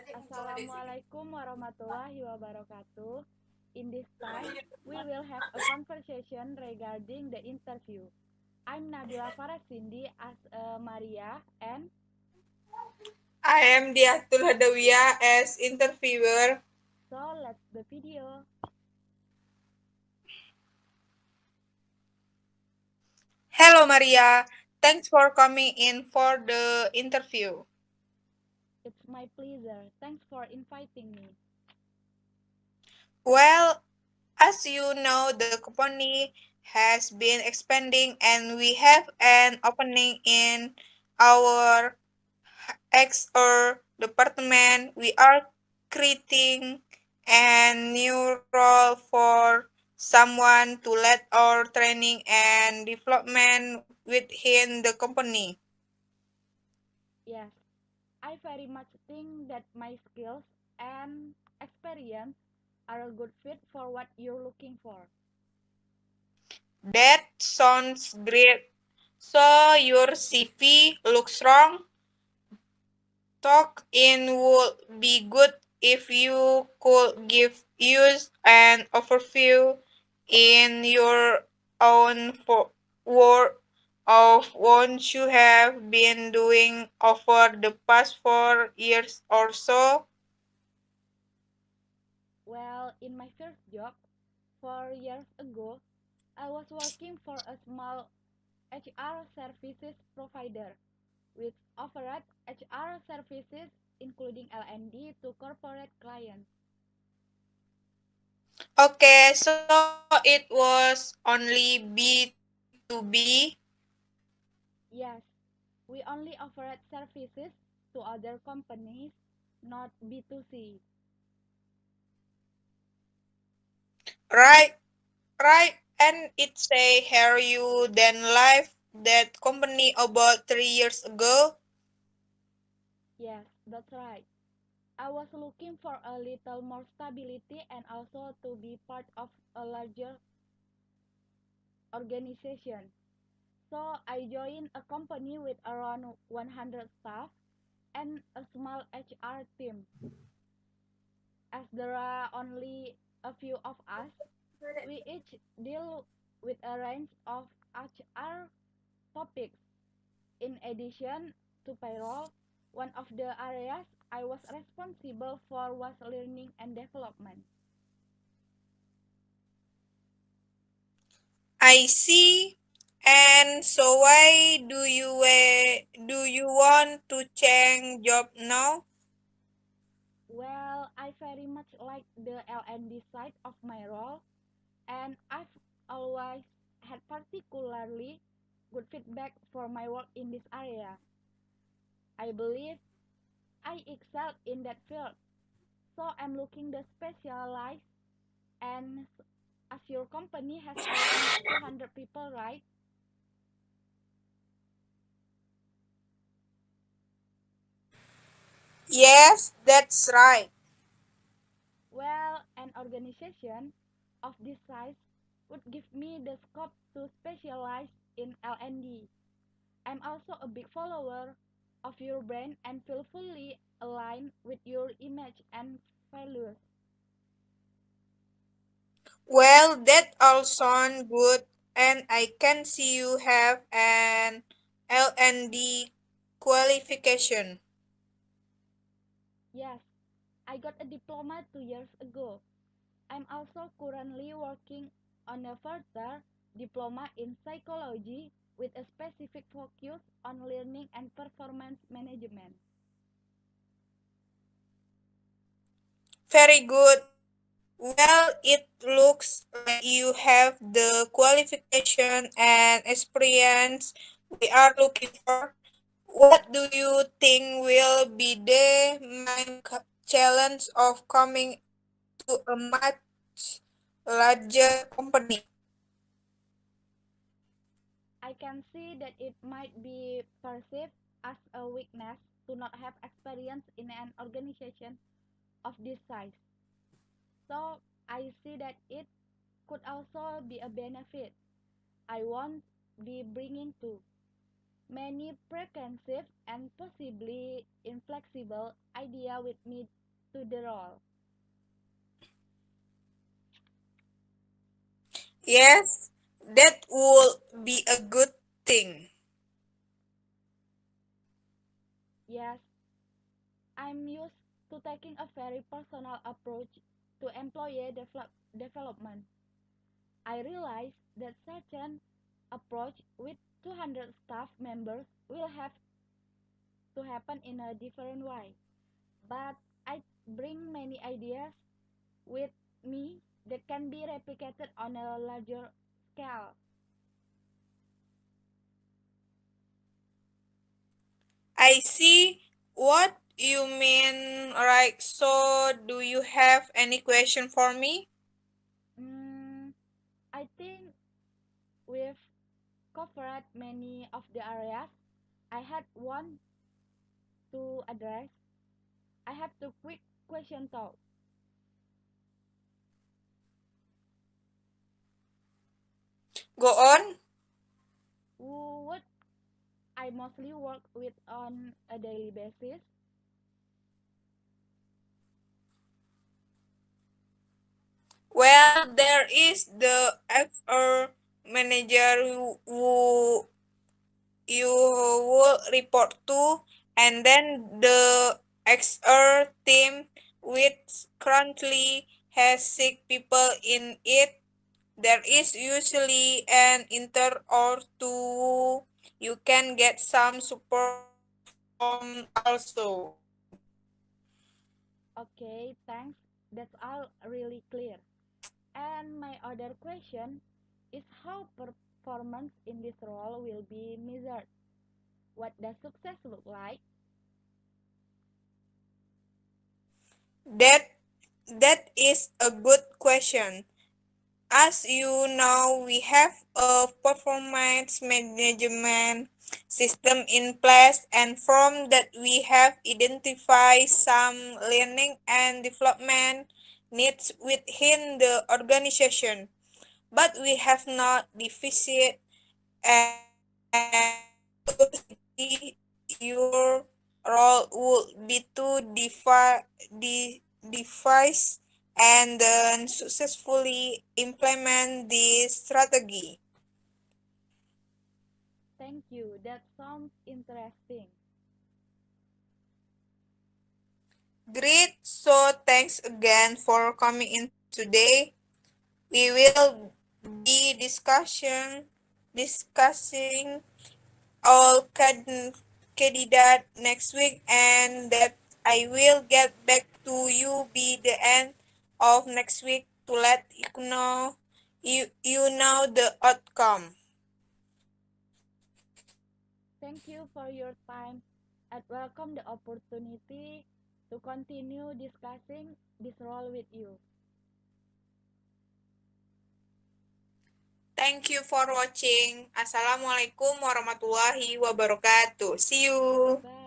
Assalamualaikum warahmatullahi wabarakatuh. In this time, we will have a conversation regarding the interview. I'm Nabila Farasindi as Maria, and I am Diatul Hadawiyah as interviewer. so let's the video. Hello Maria, thanks for coming in for the interview. It's my pleasure. Thanks for inviting me. Well, as you know, the company has been expanding and we have an opening in our XR department. We are creating a new role for someone to lead our training and development within the company. Yes, I very much think that my skills and experience are a good fit for what you're looking for. That sounds great. So your CV looks strong. Talk in would be good if you could give us an overview in your own word of what you have been doing over the past 4 years or so. Well, in my first job, 4 years ago, I was working for a small HR services provider, which offered HR services including L&D to corporate clients. Okay, so it was only B2B. Yes, we only offered services to other companies, not B2C. Right, right. And it say here you then left that company about 3 years ago. Yes, that's right. I was looking for a little more stability and also to be part of a larger organization. So I joined a company with around 100 staff and a small HR team. As there are only a few of us, we each deal with a range of HR topics. In addition to payroll, one of the areas I was responsible for was learning and development. I see. And so why do you want to change job now? Well, I very much like the L&D side of my role, and I've always had particularly good feedback for my work in this area. I believe I excel in that field, so I'm looking to specialize. And as your company has around 200 people, right? Yes, that's right. Well, an organization of this size would give me the scope to specialize in L&D. I'm also a big follower of your brand and feel fully aligned with your image and values. Well, that all sound good and I can see you have an L&D qualification. Yes, I got a diploma 2 years ago. I'm also currently working on a further diploma in psychology with a specific focus on learning and performance management. Very good. Well, it looks like you have the qualification and experience we are looking for. What do you think will be the main challenge of coming to a much larger company? I can see that it might be perceived as a weakness to not have experience in an organization of this size. So I see that it could also be a benefit I won't be bringing to. many preconceived and possibly inflexible ideas with me to the role. Yes, that would be a good thing. Yes, I'm used to taking a very personal approach to employee development. I realize that such an approach with 200 staff members will have to happen in a different way. But I bring many ideas with me that can be replicated on a larger scale. I see what you mean, right? So, do you have any question for me? Mm, I think we've covered many of the areas I had one to address. I have two quick question though. Go on. Who would I mostly work with on a daily basis? Well, there is the HR manager who you will report to, and then the XR team, which currently has 6 people in it. There is usually an intern or two. You can get some support from also. Okay, thanks. That's all really clear. And my other question is how performance in this role will be measured. What does success look like? That that is a good question. As you know, we have a performance management system in place, and from that, we have identified some learning and development needs within the organization. But we have not deficit, and basically, your role would be to devise and then successfully implement this strategy. Thank you. That sounds interesting. Great. So thanks again for coming in today. We will be discussing all candidate next week, and that I will get back to you by the end of next week to let you know the outcome. Thank you for your time and welcome the opportunity to continue discussing this role with you. Thank you for watching. Assalamualaikum warahmatullahi wabarakatuh. See you. Bye.